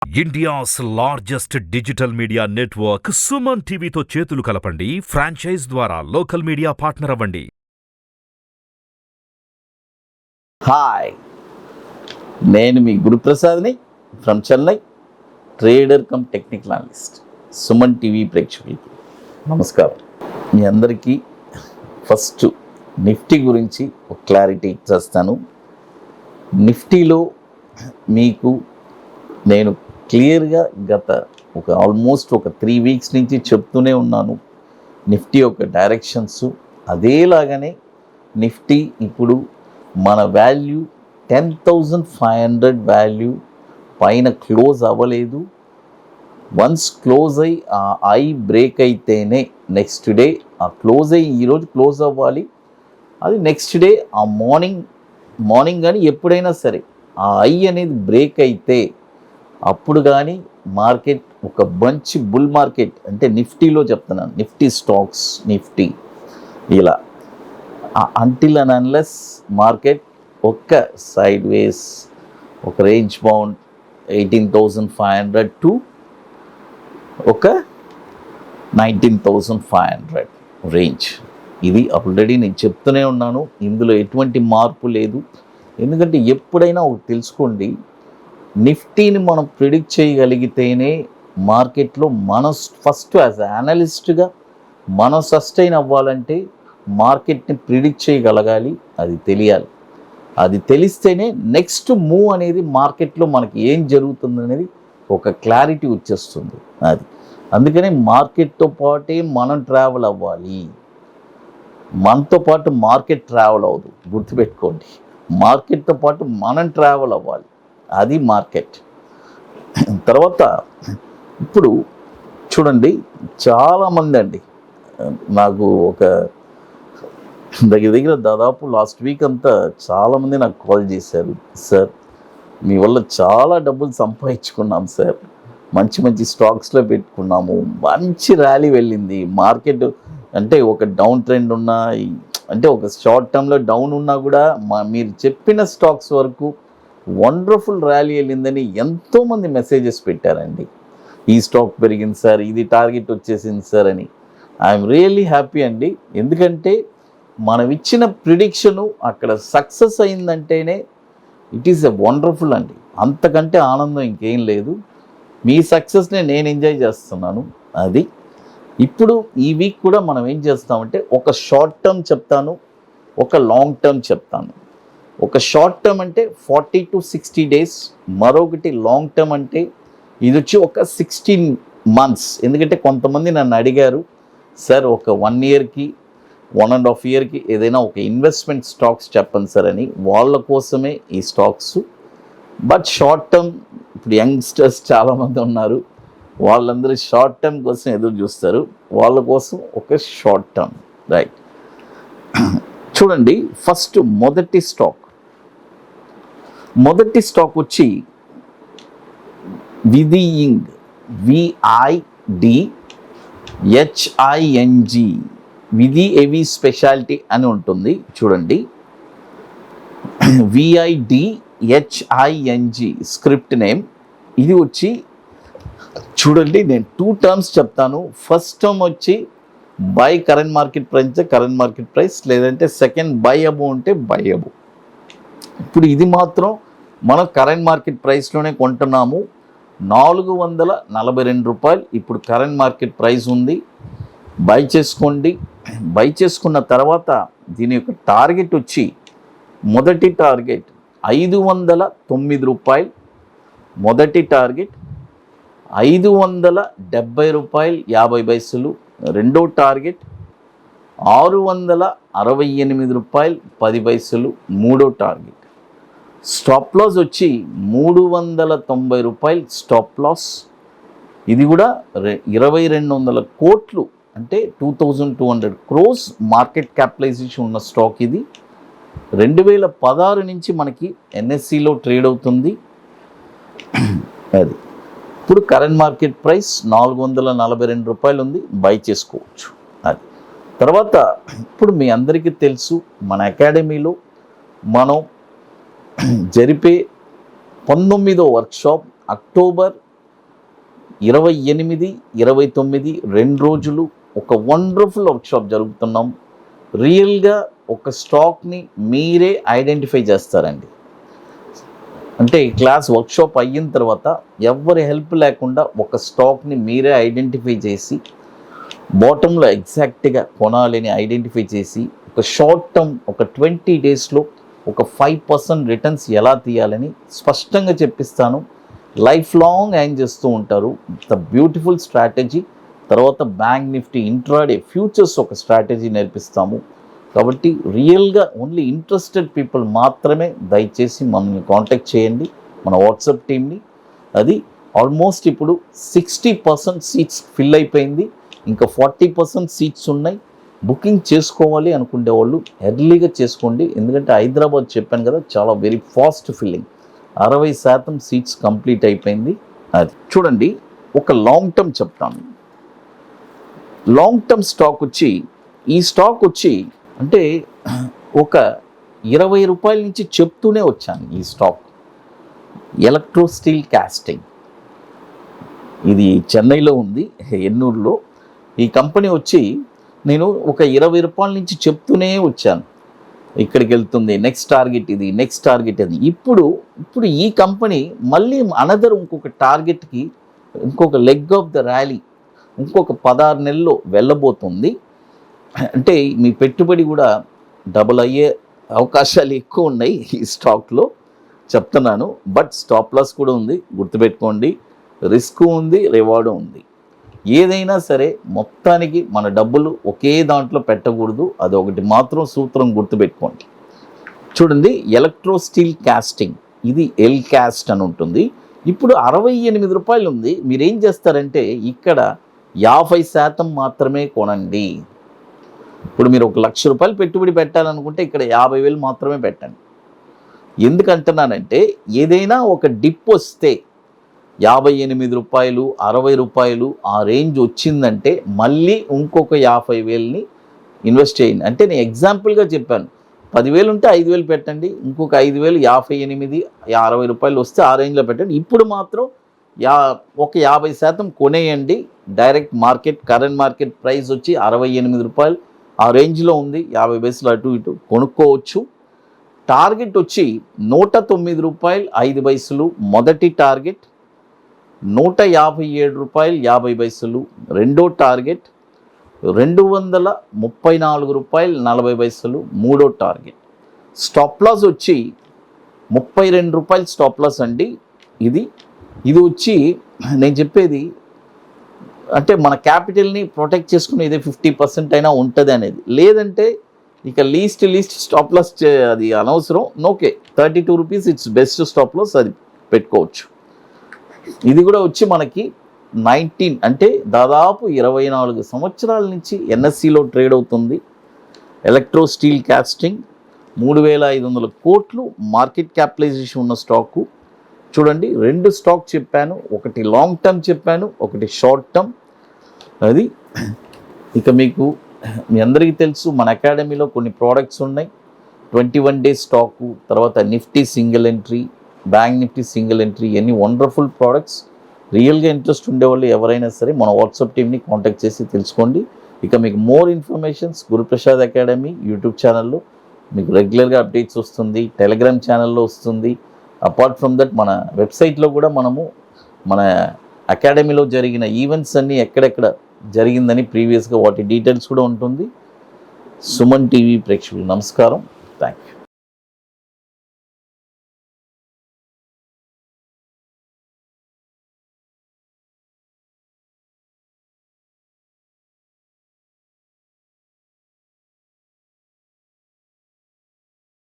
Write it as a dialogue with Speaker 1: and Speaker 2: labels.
Speaker 1: India's largest digital media network Suman టీవీతో చేతులు కలపండి. ఫ్రాంచైజ్ ద్వారా లోకల్ మీడియా పార్ట్నర్ అవ్వండి.
Speaker 2: హాయ్, నేను మీ గురుప్రసాద్ని from Chennai, trader cum technical analyst. Suman TV ప్రేక్షకులకి నమస్కారం. మీ అందరికీ ఫస్ట్ నిఫ్టీ గురించి ఒక క్లారిటీ ఇచ్చేస్తాను. నిఫ్టీలో మీకు నేను క్లియర్గా గత ఆల్మోస్ట్ 3 వీక్స్ నుంచి చెప్తూనే ఉన్నాను. నిఫ్టీ యొక్క డైరెక్షన్స్ అదేలాగానే నిఫ్టీ ఇప్పుడు మన వాల్యూ 10,500 వాల్యూ పైన క్లోజ్ అవ్వలేదు. వన్స్ క్లోజ్ అయ్యి ఆ ఐ బ్రేక్ అయితేనే నెక్స్ట్ డే ఆ క్లోజ్ అయ్యి ఈరోజు క్లోజ్ అవ్వాలి. అది నెక్స్ట్ డే ఆ మార్నింగ్ కానీ ఎప్పుడైనా సరే ఆ ఐ అనేది బ్రేక్ అయితే అప్పుడు కానీ మార్కెట్ ఒక మంచి బుల్ మార్కెట్, అంటే నిఫ్టీలో చెప్తున్నాను, నిఫ్టీ స్టాక్స్ నిఫ్టీ ఇలా అంటిల్ అండ్ అన్లెస్ మార్కెట్ ఒక్క సైడ్ వేస్ ఒక రేంజ్ బౌండ్ 18,500 టు ఒక 19,500 రేంజ్. ఇది ఆల్రెడీ నేను చెప్తూనే ఉన్నాను, ఇందులో ఎటువంటి మార్పు లేదు. ఎందుకంటే ఎప్పుడైనా ఒకటి తెలుసుకోండి, నిఫ్టీని మనం ప్రిడిక్ట్ చేయగలిగితేనే మార్కెట్లో మనం ఫస్ట్ యాజ్ అనలిస్ట్గా మనం సస్టైన్ అవ్వాలంటే మార్కెట్ని ప్రిడిక్ట్ చేయగలగాలి. అది తెలియాలి. అది తెలిస్తేనే నెక్స్ట్ మూవ్ అనేది మార్కెట్లో మనకి ఏం జరుగుతుంది అనేది ఒక క్లారిటీ వచ్చేస్తుంది. అది అందుకనే మార్కెట్తో పాటే మనం ట్రావెల్ అవ్వాలి. మనతో పాటు మార్కెట్ ట్రావెల్ అవ్వదు, గుర్తుపెట్టుకోండి. మార్కెట్తో పాటు మనం ట్రావెల్ అవ్వాలి, అది మార్కెట్. తర్వాత ఇప్పుడు చూడండి, చాలామంది అండి నాకు ఒక దగ్గర దాదాపు లాస్ట్ వీక్ అంతా చాలామంది నాకు కాల్ చేశారు. సార్, మీ వల్ల చాలా డబ్బులు సంపాదించుకున్నాం సార్, మంచి స్టాక్స్లో పెట్టుకున్నాము, మంచి ర్యాలీ వెళ్ళింది మార్కెట్. అంటే ఒక డౌన్ ట్రెండ్ ఉన్నా, అంటే ఒక షార్ట్ టర్మ్లో డౌన్ ఉన్నా కూడా మీరు చెప్పిన స్టాక్స్ వరకు వండర్ఫుల్ ర్యాలీ వెళ్ళిందని ఎంతోమంది మెసేజెస్ పెట్టారండి. ఈ స్టాక్ పెరిగింది సార్, ఇది టార్గెట్ వచ్చేసింది సార్ అని. ఐఎమ్ రియల్లీ హ్యాపీ అండి. ఎందుకంటే మనం ఇచ్చిన ప్రిడిక్షను అక్కడ సక్సెస్ అయిందంటేనే ఇట్ ఈస్ ఎ వండర్ఫుల్ అండి. అంతకంటే ఆనందం ఇంకేం లేదు. మీ సక్సెస్నే నేను ఎంజాయ్ చేస్తున్నాను. అది ఇప్పుడు ఈ వీక్ కూడా మనం ఏం చేస్తామంటే ఒక షార్ట్ టర్మ్ చెప్తాను, ఒక లాంగ్ టర్మ్ చెప్తాను. ఒక షార్ట్ టర్మ్ అంటే 40 to 60 days, మరొకటి లాంగ్ టర్మ్ అంటే ఇది వచ్చి ఒక 16 months. ఎందుకంటే కొంతమంది నన్ను అడిగారు, సార్ ఒక 1 yearకి 1.5 yearకి ఏదైనా ఒక ఇన్వెస్ట్మెంట్ స్టాక్స్ చెప్పండి సార్ అని. వాళ్ళ కోసమే ఈ స్టాక్స్. బట్ షార్ట్ టర్మ్ ఇప్పుడు యంగ్స్టర్స్ చాలామంది ఉన్నారు, వాళ్ళందరూ షార్ట్ టర్మ్ కోసం ఎదురు చూస్తారు. వాళ్ళ కోసం ఒక షార్ట్ టర్మ్, రైట్. చూడండి, ఫస్ట్ మొదటి స్టాక్ వచ్చి విదియింగ్, VIDHING, విధి హెవీ స్పెషాలిటీ అని ఉంటుంది. చూడండి, VIDHING స్క్రిప్ట్ నేమ్. ఇది వచ్చి చూడండి, నేను 2 terms చెప్తాను. ఫస్ట్ టర్మ్ వచ్చి బై కరెంట్ మార్కెట్ ప్రైస్, లేదంటే సెకండ్ బై అబోవ్ ఉంటే బై అబోవ్. ఇప్పుడు ఇది మాత్రం మనం కరెంట్ మార్కెట్ ప్రైస్లోనే కొంటున్నాము. 442 రూపాయలు ఇప్పుడు కరెంట్ మార్కెట్ ప్రైస్ ఉంది. బై చేసుకోండి. బై చేసుకున్న తర్వాత దీని యొక్క టార్గెట్ వచ్చి, మొదటి టార్గెట్ 509 రూపాయలు, మొదటి టార్గెట్ 570 రూపాయలు 50 పైసలు, రెండో టార్గెట్ 668 రూపాయలు 10 పైసలు, మూడో టార్గెట్. స్టాప్ లాస్ వచ్చి 390 రూపాయలు స్టాప్ లాస్. ఇది కూడా 2,200 కోట్లు, అంటే 2,200 crores మార్కెట్ క్యాపిటలైజేషన్ ఉన్న స్టాక్ ఇది. 2016 నుంచి మనకి NSEలో ట్రేడ్ అవుతుంది. అది ఇప్పుడు కరెంట్ మార్కెట్ ప్రైస్ 442 రూపాయలు ఉంది, బై చేసుకోవచ్చు. అది తర్వాత ఇప్పుడు మీ అందరికీ తెలుసు, మన అకాడమీలో మనం జరిపే 19వ వర్క్షాప్ అక్టోబర్ 28, 29 2 రోజులు ఒక వండర్ఫుల్ వర్క్షాప్ జరుగుతున్నాం. రియల్గా ఒక స్టాక్ని మీరే ఐడెంటిఫై చేస్తారండి. అంటే ఈ క్లాస్ వర్క్షాప్ అయిన తర్వాత ఎవరి హెల్ప్ లేకుండా ఒక స్టాక్ని మీరే ఐడెంటిఫై చేసి బాటంలో ఎగ్జాక్ట్గా కొనాలని ఐడెంటిఫై చేసి ఒక షార్ట్ టర్మ్ ఒక 20 డేస్లో ఒక 5% రిటర్న్స్ ఎలా తీయాలని స్పష్టంగా చెప్పిస్తాను. లైఫ్ లాంగ్ యాన్ చేస్తూ ఉంటారు. The beautiful strategy. తర్వాత బ్యాంక్ నిఫ్టీ ఇంట్రాడే ఫ్యూచర్స్ ఒక స్ట్రాటజీ నేర్పిస్తాము. కాబట్టి రియల్గా ఓన్లీ ఇంట్రెస్టెడ్ పీపుల్ మాత్రమే దయచేసి మమ్మల్ని కాంటాక్ట్ చేయండి, మన వాట్సాప్ టీమ్ని. అది ఆల్మోస్ట్ ఇప్పుడు 60% సీట్స్ ఫిల్ అయిపోయింది. ఇంకా 40% సీట్స్ ఉన్నాయి. బుకింగ్ చేసుకోవాలి అనుకునే వాళ్ళు ఎర్లీగా చేసుకోండి. ఎందుకంటే హైదరాబాద్ చెప్పాను కదా, చాలా very fast filling. 60% seats complete అయిపోయింది. అది చూడండి, ఒక లాంగ్ టర్మ్ చెప్తాను. లాంగ్ టర్మ్ స్టాక్ వచ్చి, ఈ స్టాక్ వచ్చి అంటే ఒక 20 రూపాయల నుంచి చెప్తూనే వచ్చాను. ఈ స్టాక్ ఎలక్ట్రో స్టీల్ కాస్టింగ్, ఇది చెన్నైలో ఉంది, ఎన్నూరులో. ఈ కంపెనీ వచ్చి నేను ఒక 20 రూపాయల నుంచి చెప్తూనే వచ్చాను, ఇక్కడికి వెళ్తుంది, నెక్స్ట్ టార్గెట్ ఇది, నెక్స్ట్ టార్గెట్ అది. ఇప్పుడు ఈ కంపెనీ మళ్ళీ అనదర్ ఇంకొక టార్గెట్కి, ఇంకొక లెగ్ ఆఫ్ ద ర్యాలీ ఇంకొక 16 నెలల్లో వెళ్ళబోతుంది. అంటే మీ పెట్టుబడి కూడా డబుల్ అయ్యే అవకాశాలు ఎక్కువ ఉన్నాయి ఈ స్టాక్లో చెప్తున్నాను. బట్ స్టాప్ లాస్ కూడా ఉంది, గుర్తుపెట్టుకోండి. రిస్క్ ఉంది, రివార్డు ఉంది. ఏదైనా సరే మొత్తానికి మన డబ్బులు ఒకే దాంట్లో పెట్టకూడదు. అది ఒకటి మాత్రం సూత్రం గుర్తుపెట్టుకోండి. చూడండి, ఎలక్ట్రో స్టీల్ కాస్టింగ్, ఇది ఎల్ కాస్ట్ అని ఉంటుంది. ఇప్పుడు 68 రూపాయలు ఉంది. మీరేం చేస్తారంటే ఇక్కడ 50% మాత్రమే కొనండి. ఇప్పుడు మీరు 1,00,000 రూపాయలు పెట్టుబడి పెట్టాలనుకుంటే ఇక్కడ 50,000 మాత్రమే పెట్టండి. ఎందుకంటున్నానంటే ఏదైనా ఒక డిప్ వస్తే 58 రూపాయలు, 60 రూపాయలు ఆ రేంజ్ వచ్చిందంటే మళ్ళీ ఇంకొక 50,000ని ఇన్వెస్ట్ చేయండి. అంటే నేను ఎగ్జాంపుల్గా చెప్పాను, 10,000 ఉంటే 5,000 పెట్టండి, ఇంకొక 5,000 58, 60 రూపాయలు వస్తే ఆ రేంజ్లో పెట్టండి. ఇప్పుడు మాత్రం ఒక 50% కొనేయండి. Direct market, current market price వచ్చి 68 రూపాయలు ఆ రేంజ్లో ఉంది. 50 పైసలు అటు ఇటు కొనుక్కోవచ్చు. టార్గెట్ వచ్చి 109 రూపాయలు 5 పైసలు మొదటి టార్గెట్, 157 రూపాయలు 50 పైసలు రెండో టార్గెట్, 234 రూపాయలు 40 పైసలు మూడో టార్గెట్. స్టాప్ లాస్ వచ్చి 32 రూపాయలు స్టాప్ లాస్ అండి. ఇది వచ్చి నేను చెప్పేది అంటే మన క్యాపిటల్ని ప్రొటెక్ట్ చేసుకుని ఇదే 50% అయినా ఉంటుంది అనేది. లేదంటే ఇక లీస్ట్ స్టాప్ లాస్ అది అనవసరం. Okay, 32 rupees it's best stop loss, అది పెట్టుకోవచ్చు. ఇది కూడా వచ్చి మనకి 19 అంటే దాదాపు 24 సంవత్సరాల నుంచి ఎన్ఎస్సిలో ట్రేడ్ అవుతుంది. ఎలక్ట్రో స్టీల్ కాస్టింగ్ 3,500 కోట్లు మార్కెట్ క్యాపిటలైజేషన్ ఉన్న స్టాకు. చూడండి, 2 స్టాక్ చెప్పాను, ఒకటి లాంగ్ టర్మ్ చెప్పాను, ఒకటి షార్ట్ టర్మ్. అది ఇక మీకు మీ అందరికీ తెలుసు, మన అకాడమీలో కొన్ని ప్రోడక్ట్స్ ఉన్నాయి. 21 డేస్ స్టాకు, తర్వాత Nifty single entry, bank Nifty single entry, ఎన్ని వండర్ఫుల్ ప్రోడక్ట్స్. రియల్గా ఇంట్రెస్ట్ ఉండేవాళ్ళు ఎవరైనా సరే మన వాట్సాప్ టీమ్ని కాంటాక్ట్ చేసి తెలుసుకోండి. ఇక మీకు more informations Guruprasad academy YouTube ఛానల్లో మీకు రెగ్యులర్గా అప్డేట్స్ వస్తుంది, టెలిగ్రామ్ ఛానల్లో వస్తుంది. అపార్ట్ ఫ్రమ్ దట్ మన వెబ్సైట్లో కూడా మనము మన అకాడమీలో జరిగిన ఈవెంట్స్ అన్నీ ఎక్కడెక్కడ జరిగిందని ప్రీవియస్గా వాటి డీటెయిల్స్ కూడా ఉంటుంది. సుమన్ టీవీ ప్రేక్షకులు నమస్కారం, థ్యాంక్ యూ.